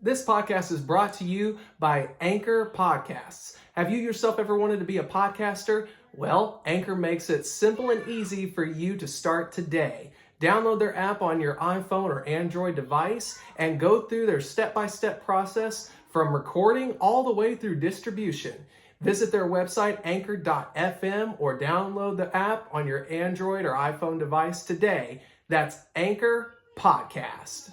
This podcast is brought to you by Anchor Podcasts. Have you yourself ever wanted to be a podcaster? Well, Anchor makes it simple and easy for you to start today. Download their app on your iPhone or Android device and go through their step-by-step process from recording all the way through distribution. Visit their website, anchor.fm, or download the app on your Android or iPhone device today. That's Anchor Podcast.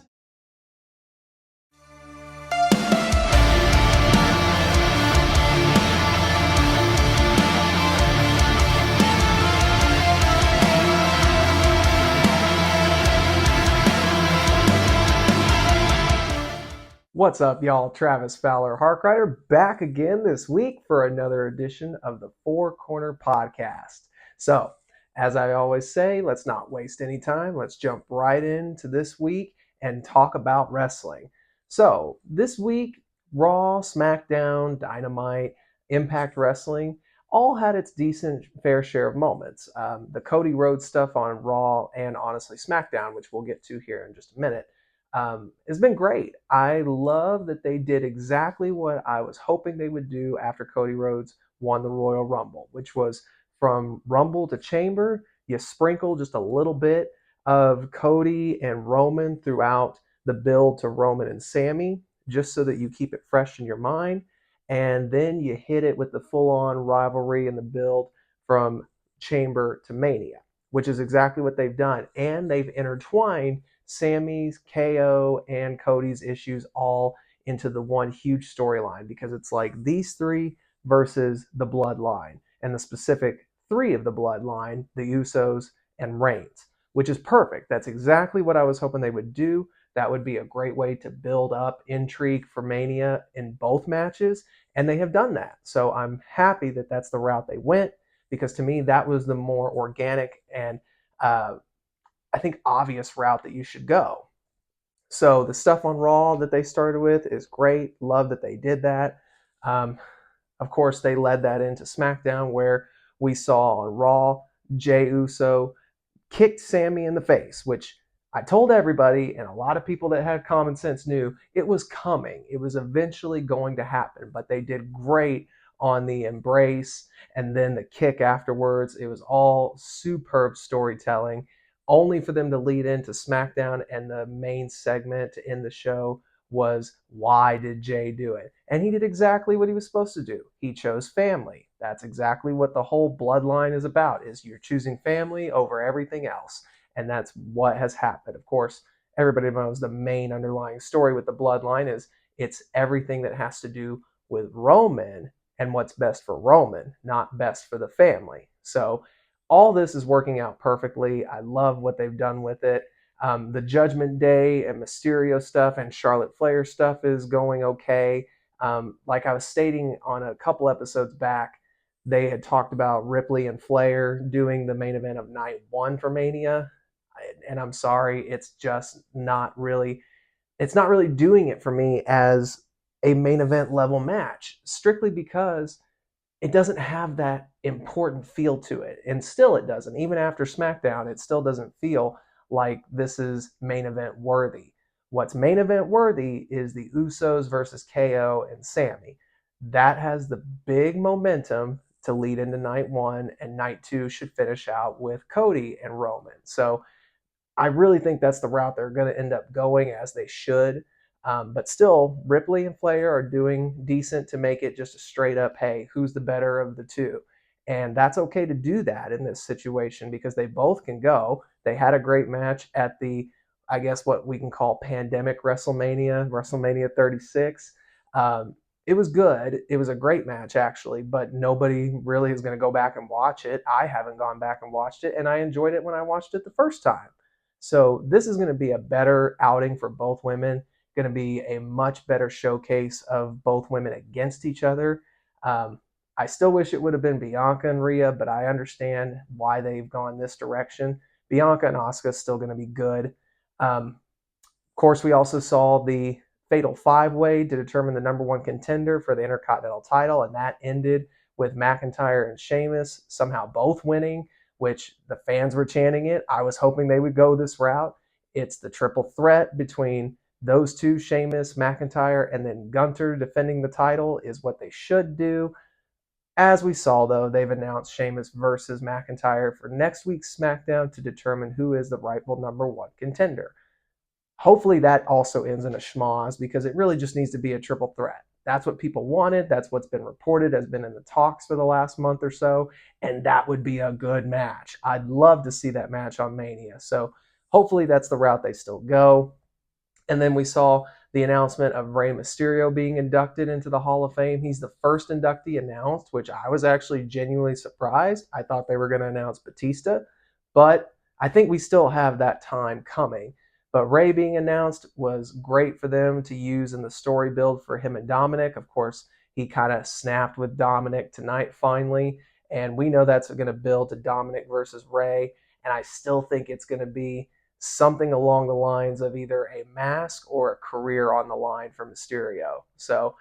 What's up, y'all? Travis Fowler Harkrider back again this week for another edition of the Four Corner Podcast. So, as I always say, let's not waste any time. Let's jump right into this week and talk about wrestling. So, this week, Raw, SmackDown, Dynamite, Impact Wrestling all had its decent fair share of moments. The Cody Rhodes stuff on Raw and honestly SmackDown, which we'll get to here in just a minute, it's been great. I love that they did exactly what I was hoping they would do after Cody Rhodes won the Royal Rumble, which was from Rumble to Chamber, you sprinkle just a little bit of Cody and Roman throughout the build to Roman and Sami, just so that you keep it fresh in your mind. And then you hit it with the full-on rivalry and the build from Chamber to Mania, which is exactly what they've done. And they've intertwined Sami's, KO, and Cody's issues all into the one huge storyline, because it's like these three versus the Bloodline, and the specific three of the Bloodline, the Usos and Reigns, which is perfect. That's exactly what I was hoping they would do. That would be a great way to build up intrigue for Mania in both matches, and they have done that. So I'm happy that that's the route they went, because to me that was the more organic and I think obvious route that you should go. So the stuff on Raw that they started with is great. Love that they did that. Of course, they led that into SmackDown, where we saw on Raw, Jey Uso kicked Sami in the face, which I told everybody, and a lot of people that had common sense knew it was coming. It was eventually going to happen, but they did great on the embrace and then the kick afterwards. It was all superb storytelling, only for them to lead into SmackDown, and the main segment in the show was, why did Jey do it? And he did exactly what he was supposed to do. He chose family. That's exactly what the whole Bloodline is about, is you're choosing family over everything else. And that's what has happened. Of course, everybody knows the main underlying story with the Bloodline is it's everything that has to do with Roman and what's best for Roman, not best for the family. So all this is working out perfectly. I love what they've done with it. The Judgment Day and Mysterio stuff and Charlotte Flair stuff is going okay. Like I was stating on a couple episodes back, they had talked about Ripley and Flair doing the main event of night one for Mania. And I'm sorry, it's not really doing it for me as a main event level match, strictly because it doesn't have that important feel to it. And still it doesn't. Even after SmackDown, it still doesn't feel like this is main event worthy. What's main event worthy is the Usos versus KO and Sami. That has the big momentum to lead into night one, and night two should finish out with Cody and Roman. So I really think that's the route they're going to end up going, as they should. But still, Ripley and Flair are doing decent to make it just a straight up, hey, who's the better of the two? And that's okay to do that in this situation, because they both can go. They had a great match at the, I guess what we can call pandemic WrestleMania 36. It was good. It was a great match, actually, but nobody really is going to go back and watch it. I haven't gone back and watched it, and I enjoyed it when I watched it the first time. So this is going to be a better outing for both women, going to be a much better showcase of both women against each other. I still wish it would have been Bianca and Rhea, but I understand why they've gone this direction. Bianca and Asuka is still going to be good. Of course, we also saw the Fatal 5-Way to determine the number one contender for the Intercontinental title, and that ended with McIntyre and Sheamus somehow both winning, which the fans were chanting it. I was hoping they would go this route. It's the triple threat between those two, Sheamus, McIntyre, and then Gunter defending the title is what they should do. As we saw, though, they've announced Sheamus versus McIntyre for next week's SmackDown to determine who is the rightful number one contender. Hopefully that also ends in a schmoz because it really just needs to be a triple threat. That's what people wanted. That's what's been reported, has been in the talks for the last month or so. And that would be a good match. I'd love to see that match on Mania. So hopefully that's the route they still go. And then we saw the announcement of Rey Mysterio being inducted into the Hall of Fame. He's the first inductee announced, which I was actually genuinely surprised. I thought they were going to announce Batista, but I think we still have that time coming. But Rey being announced was great for them to use in the story build for him and Dominic. Of course, he kind of snapped with Dominic tonight finally, and we know that's going to build to Dominic versus Rey. And I still think it's going to be something along the lines of either a mask or a career on the line for Mysterio. So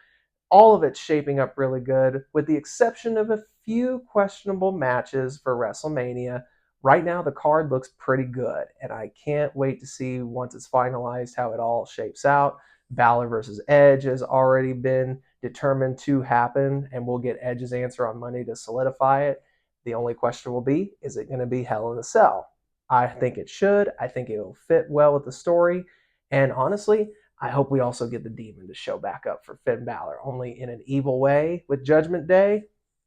all of it's shaping up really good, with the exception of a few questionable matches for WrestleMania. Right now, the card looks pretty good, and I can't wait to see once it's finalized how it all shapes out. Balor versus Edge has already been determined to happen, and we'll get Edge's answer on Monday to solidify it. The only question will be, is it going to be Hell in a Cell? I think it should. I think it'll fit well with the story. And honestly, I hope we also get the Demon to show back up for Finn Balor, only in an evil way with Judgment Day.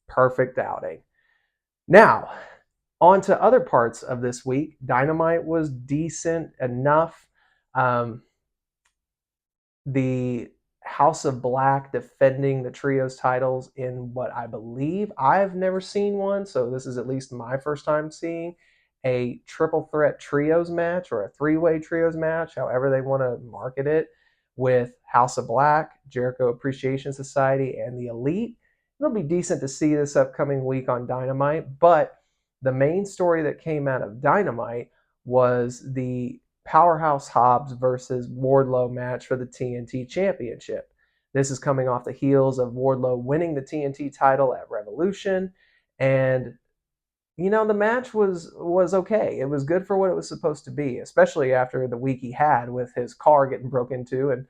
Perfect outing. Now, on to other parts of this week. Dynamite was decent enough. The House of Black defending the trios titles in what I believe I've never seen one, so this is at least my first time seeing a triple threat trios match or a three-way trios match, however they want to market it, with House of Black, Jericho Appreciation Society, and the Elite. It'll be decent to see this upcoming week on Dynamite, but the main story that came out of Dynamite was the Powerhouse Hobbs versus Wardlow match for the TNT Championship. This is coming off the heels of Wardlow winning the TNT title at Revolution, and the match was okay. It was good for what it was supposed to be, especially after the week he had with his car getting broke into and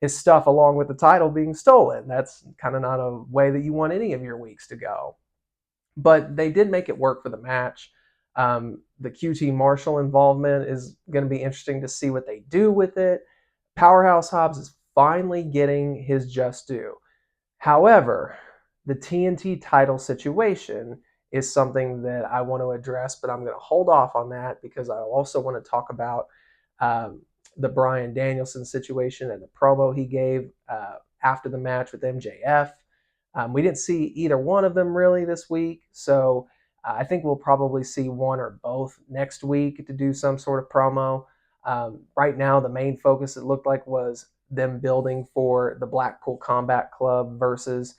his stuff along with the title being stolen. That's kind of not a way that you want any of your weeks to go. But they did make it work for the match. The QT Marshall involvement is going to be interesting to see what they do with it. Powerhouse Hobbs is finally getting his just due. However, the TNT title situation is something that I want to address, but I'm going to hold off on that because I also want to talk about the Bryan Danielson situation and the promo he gave after the match with MJF. We didn't see either one of them really this week, so I think we'll probably see one or both next week to do some sort of promo. Right now, the main focus, it looked like, was them building for the Blackpool Combat Club versus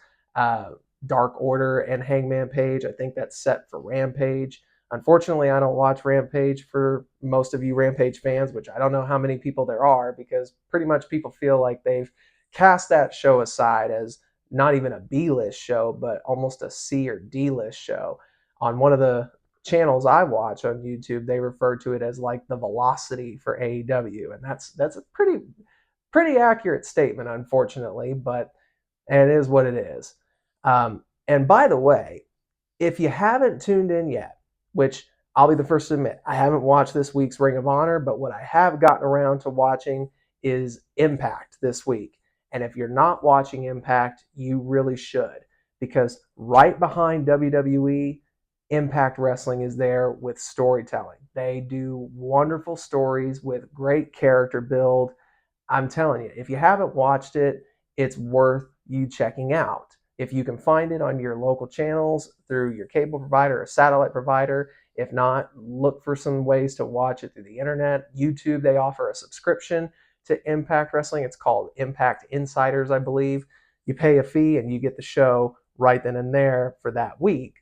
Dark Order and Hangman Page. I think that's set for Rampage. Unfortunately, I don't watch Rampage for most of you Rampage fans, which I don't know how many people there are, because pretty much people feel like they've cast that show aside as not even a B-list show, but almost a C or D-list show. On one of the channels I watch on YouTube, they refer to it as like the Velocity for AEW, and that's a pretty accurate statement, unfortunately, but it is what it is. And by the way, if you haven't tuned in yet, which I'll be the first to admit, I haven't watched this week's Ring of Honor, but what I have gotten around to watching is Impact this week. And if you're not watching Impact, you really should, because right behind WWE, Impact Wrestling is there with storytelling. They do wonderful stories with great character build. I'm telling you, if you haven't watched it, it's worth you checking out. If you can find it on your local channels through your cable provider or satellite provider. If not, look for some ways to watch it through the internet. YouTube, they offer a subscription to Impact Wrestling. It's called Impact Insiders, I believe. You pay a fee and you get the show right then and there for that week.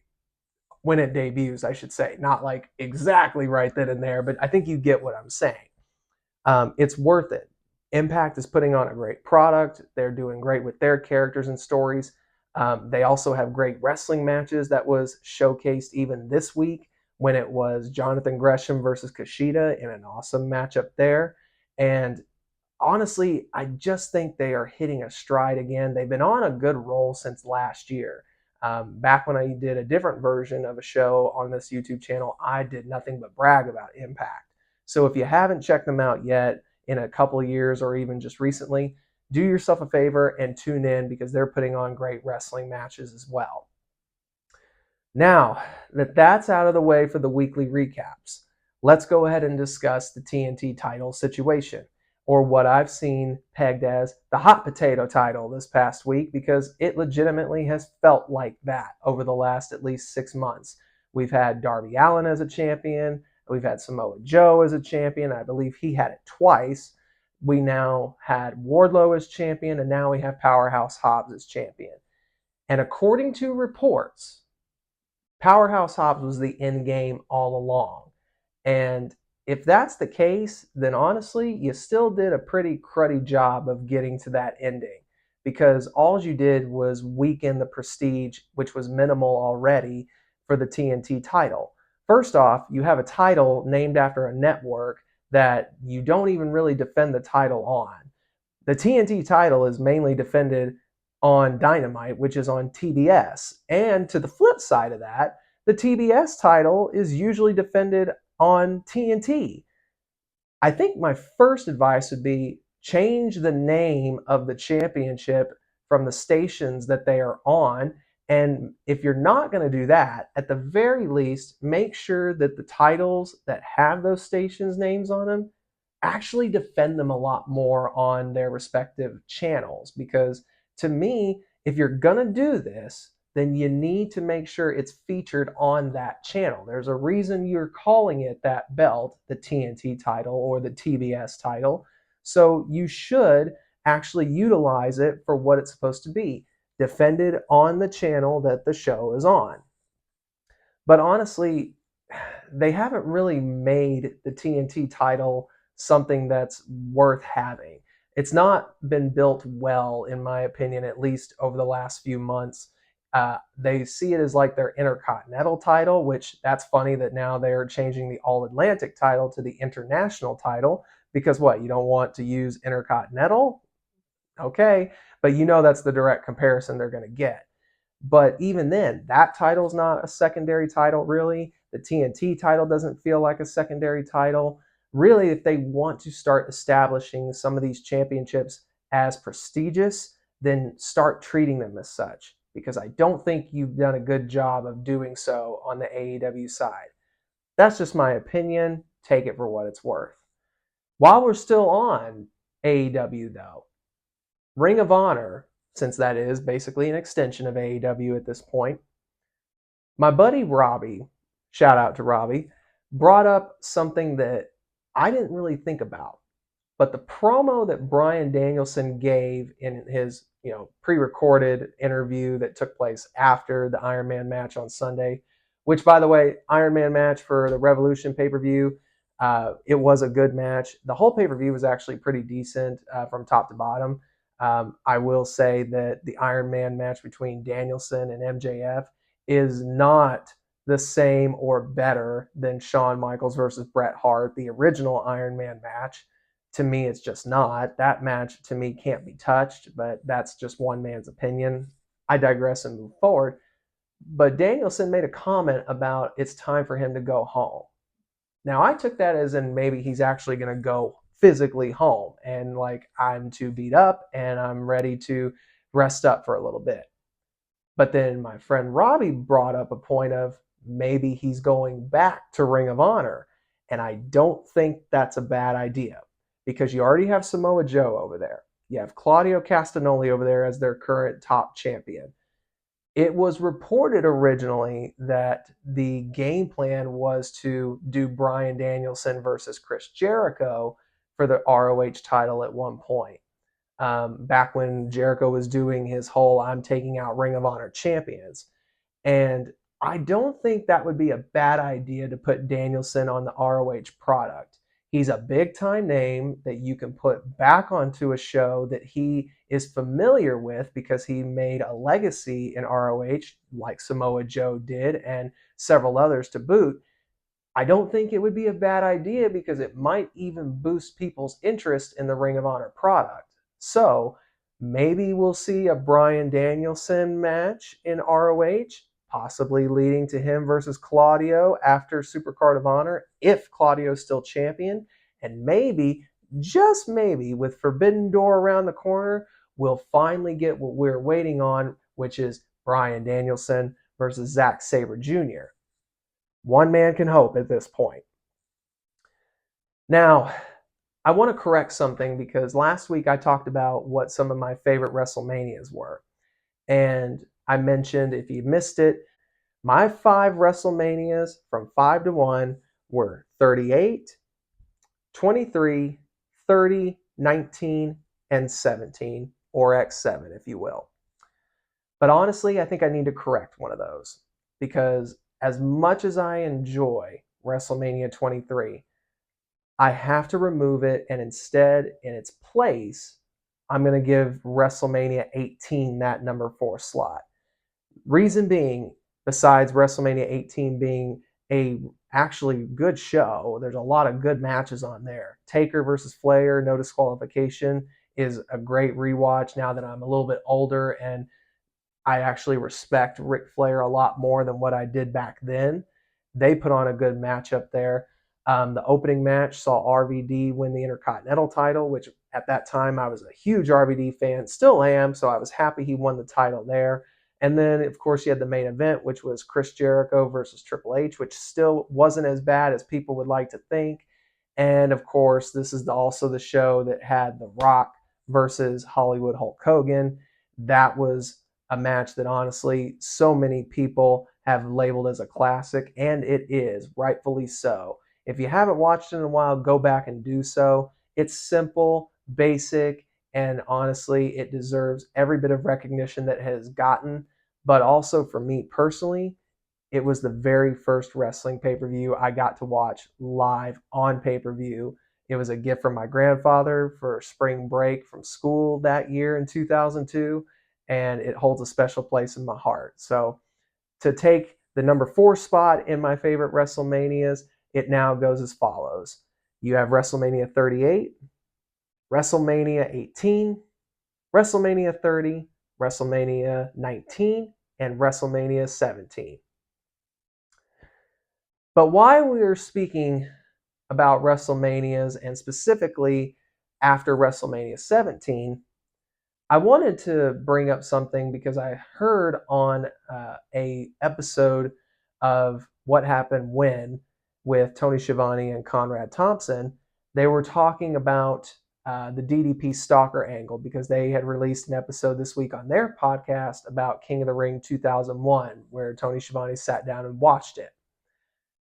When it debuts, I should say. Not like exactly right then and there, but I think you get what I'm saying. It's worth it. Impact is putting on a great product. They're doing great with their characters and stories. They also have great wrestling matches that was showcased even this week when it was Jonathan Gresham versus Kushida in an awesome matchup there. And honestly, I just think they are hitting a stride again. They've been on a good roll since last year. Back when I did a different version of a show on this YouTube channel, I did nothing but brag about Impact. So if you haven't checked them out yet in a couple of years or even just recently, do yourself a favor and tune in because they're putting on great wrestling matches as well. Now that that's out of the way for the weekly recaps, let's go ahead and discuss the TNT title situation, or what I've seen pegged as the hot potato title this past week, because it legitimately has felt like that over the last at least 6 months. We've had Darby Allin as a champion. We've had Samoa Joe as a champion. I believe he had it twice. We now had Wardlow as champion, and now we have Powerhouse Hobbs as champion. And according to reports, Powerhouse Hobbs was the end game all along. And if that's the case, then honestly, you still did a pretty cruddy job of getting to that ending, because all you did was weaken the prestige, which was minimal already, for the TNT title. First off, you have a title named after a network that you don't even really defend the title on. The TNT title is mainly defended on Dynamite, which is on TBS. And to the flip side of that, the TBS title is usually defended on TNT. I think my first advice would be change the name of the championship from the stations that they are on. And if you're not going to do that, at the very least, make sure that the titles that have those stations' names on them actually defend them a lot more on their respective channels. Because to me, if you're going to do this, then you need to make sure it's featured on that channel. There's a reason you're calling it that belt, the TNT title or the TBS title. So you should actually utilize it for what it's supposed to be, defended on the channel that the show is on. But honestly, they haven't really made the TNT title something that's worth having. It's not been built well, in my opinion, at least over the last few months. They see it as like their Intercontinental title, which that's funny that now they're changing the All Atlantic title to the International title, because what, you don't want to use Intercontinental? Okay, but you know that's the direct comparison they're going to get. But even then, that title's not a secondary title, really. The TNT title doesn't feel like a secondary title. Really, if they want to start establishing some of these championships as prestigious, then start treating them as such, because I don't think you've done a good job of doing so on the AEW side. That's just my opinion. Take it for what it's worth. While we're still on AEW, though, Ring of Honor, since that is basically an extension of AEW at this point, my buddy Robbie, shout out to Robbie, brought up something that I didn't really think about. But the promo that Bryan Danielson gave in his, pre-recorded interview that took place after the Iron Man match on Sunday, which, by the way, Iron Man match for the Revolution pay-per-view, it was a good match. The whole pay-per-view was actually pretty decent from top to bottom. I will say that the Iron Man match between Danielson and MJF is not the same or better than Shawn Michaels versus Bret Hart, the original Iron Man match. To me, it's just not. That match, to me, can't be touched, but that's just one man's opinion. I digress and move forward. But Danielson made a comment about it's time for him to go home. Now, I took that as in maybe he's actually going to go physically home and like, I'm too beat up and I'm ready to rest up for a little bit. But then my friend Robbie brought up a point of maybe he's going back to Ring of Honor. And I don't think that's a bad idea, because you already have Samoa Joe over there. You have Claudio Castagnoli over there as their current top champion. It was reported originally that the game plan was to do Bryan Danielson versus Chris Jericho for the ROH title at one point. Back when Jericho was doing his whole I'm taking out Ring of Honor champions. And I don't think that would be a bad idea to put Danielson on the ROH product. He's a big time name that you can put back onto a show that he is familiar with, because he made a legacy in ROH like Samoa Joe did and several others to boot. I don't think it would be a bad idea because it might even boost people's interest in the Ring of Honor product. So maybe we'll see a Bryan Danielson match in ROH, possibly leading to him versus Claudio after Supercard of Honor if Claudio's still champion. And maybe, just maybe, with Forbidden Door around the corner, we'll finally get what we're waiting on, which is Bryan Danielson versus Zack Sabre Jr. One man can hope at this point. Now, I want to correct something because last week I talked about what some of my favorite WrestleManias were. And I mentioned, if you missed it, my 5 WrestleManias from 5 to 1 were 38, 23, 30, 19, and 17, or X7, if you will. But honestly, I think I need to correct one of those because as much as I enjoy WrestleMania 23, I have to remove it, and instead, in its place, I'm going to give WrestleMania 18 that number 4 slot. Reason being, besides WrestleMania 18 being a actually good show, there's a lot of good matches on there. Taker versus Flair, no disqualification, is a great rewatch now that I'm a little bit older and I actually respect Ric Flair a lot more than what I did back then. They put on a good matchup there. The opening match saw RVD win the Intercontinental title, which at that time I was a huge RVD fan, still am, so I was happy he won the title there. And then, of course, you had the main event, which was Chris Jericho versus Triple H, which still wasn't as bad as people would like to think. And, of course, this is also the show that had The Rock versus Hollywood Hulk Hogan. That was a match that honestly so many people have labeled as a classic, and it is, rightfully so. If you haven't watched it in a while, go back and do so. It's simple, basic, and honestly, it deserves every bit of recognition that it has gotten. But also for me personally, it was the very first wrestling pay-per-view I got to watch live on pay-per-view. It was a gift from my grandfather for spring break from school that year in 2002, and it holds a special place in my heart. So to take the number 4 spot in my favorite WrestleManias, it now goes as follows. You have WrestleMania 38, WrestleMania 18, WrestleMania 30, WrestleMania 19, and WrestleMania 17. But while we are speaking about WrestleManias and specifically after WrestleMania 17, I wanted to bring up something because I heard on a episode of What Happened When with Tony Schiavone and Conrad Thompson. They were talking about the DDP Stalker angle because they had released an episode this week on their podcast about King of the Ring 2001, where Tony Schiavone sat down and watched it.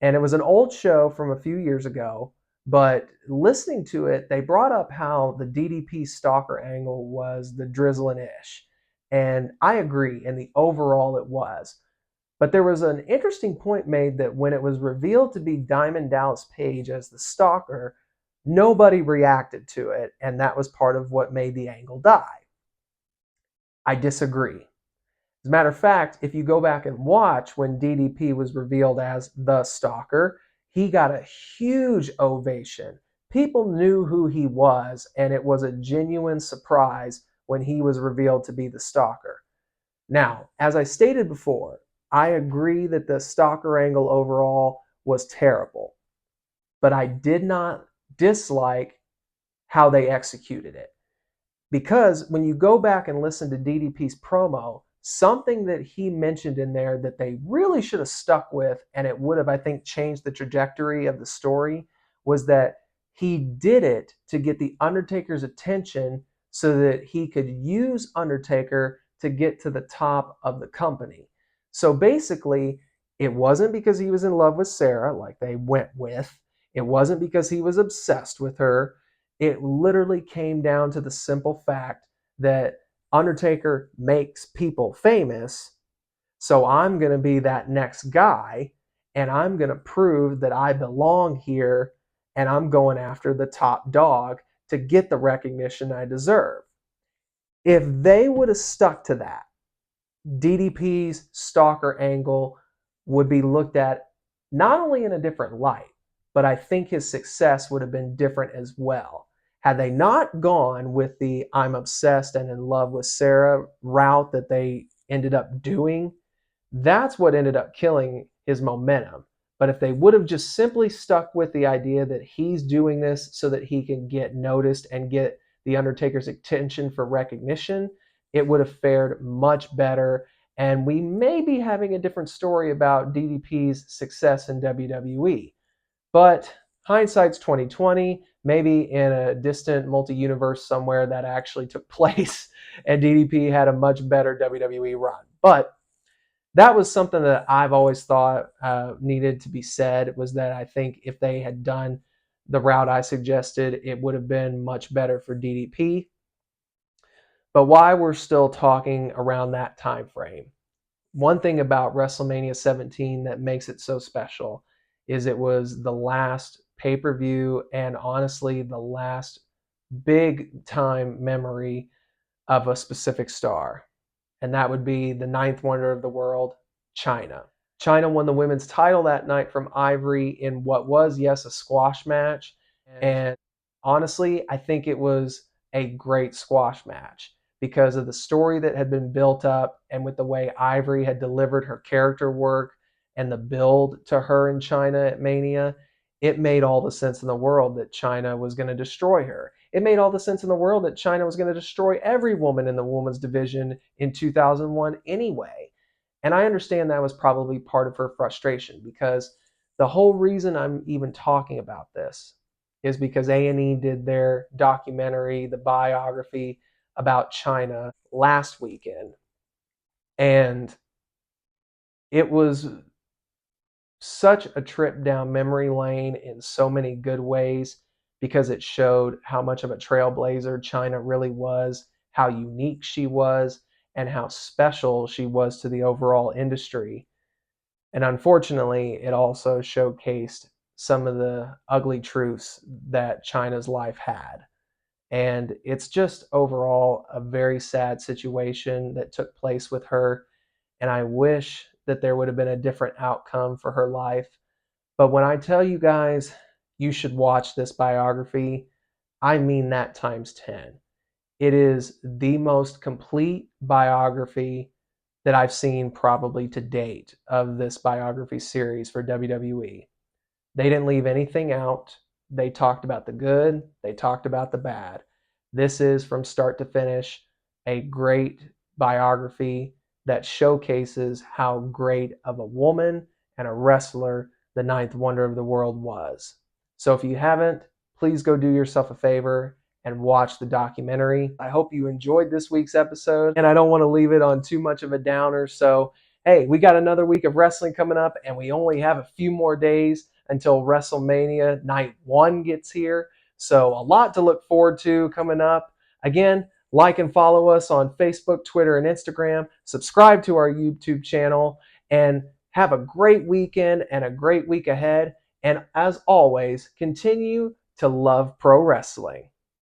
And it was an old show from a few years ago, but listening to it, they brought up how the DDP Stalker angle was the drizzling-ish. And I agree, in the overall it was. But there was an interesting point made that when it was revealed to be Diamond Dallas Page as the Stalker, nobody reacted to it, and that was part of what made the angle die. I disagree. As a matter of fact, if you go back and watch when DDP was revealed as the Stalker, he got a huge ovation. People knew who he was, and it was a genuine surprise when he was revealed to be the Stalker. Now, as I stated before, I agree that the Stalker angle overall was terrible, but I did not dislike how they executed it. Because when you go back and listen to DDP's promo, something that he mentioned in there that they really should have stuck with, and it would have, I think, changed the trajectory of the story, was that he did it to get the Undertaker's attention so that he could use Undertaker to get to the top of the company. So basically, it wasn't because he was in love with Sarah, like they went with. It wasn't because he was obsessed with her. It literally came down to the simple fact that Undertaker makes people famous, so I'm going to be that next guy, and I'm going to prove that I belong here, and I'm going after the top dog to get the recognition I deserve. If they would have stuck to that, DDP's Stalker angle would be looked at not only in a different light, but I think his success would have been different as well. Had they not gone with the I'm obsessed and in love with Sarah route that they ended up doing, that's what ended up killing his momentum. But if they would have just simply stuck with the idea that he's doing this so that he can get noticed and get the Undertaker's attention for recognition, it would have fared much better. And we may be having a different story about DDP's success in WWE. But hindsight's 2020. Maybe in a distant multi-universe somewhere that actually took place, and DDP had a much better WWE run. But that was something that I've always thought needed to be said, was that I think if they had done the route I suggested, it would have been much better for DDP. But why we're still talking around that time frame. One thing about WrestleMania 17 that makes it so special is it was the last pay-per-view and honestly the last big time memory of a specific star. And that would be the ninth wonder of the world, Chyna. Chyna won the women's title that night from Ivory in what was, yes, a squash match. And honestly, I think it was a great squash match because of the story that had been built up and with the way Ivory had delivered her character work and the build to her and Chyna at Mania. It made all the sense in the world that Chyna was going to destroy her. It made all the sense in the world that Chyna was going to destroy every woman in the women's division in 2001 anyway. And I understand that was probably part of her frustration because the whole reason I'm even talking about this is because A&E did their documentary, the biography about Chyna last weekend. And it was such a trip down memory lane in so many good ways because it showed how much of a trailblazer Chyna really was, how unique she was, and how special she was to the overall industry. And unfortunately, it also showcased some of the ugly truths that Chyna's life had. And it's just overall a very sad situation that took place with her. And I wish that there would have been a different outcome for her life. But when I tell you guys you should watch this biography, I mean that times 10. It is the most complete biography that I've seen probably to date of this biography series for WWE. They didn't leave anything out. They talked about the good, they talked about the bad. This is from start to finish a great biography that showcases how great of a woman and a wrestler the ninth wonder of the world was. So if you haven't, please go do yourself a favor and watch the documentary. I hope you enjoyed this week's episode, and I don't want to leave it on too much of a downer. So, hey, we got another week of wrestling coming up, and we only have a few more days until WrestleMania Night 1 gets here. So, a lot to look forward to coming up. Again, like and follow us on Facebook, Twitter, and Instagram. Subscribe to our YouTube channel, and have a great weekend and a great week ahead. And as always, continue to love pro wrestling.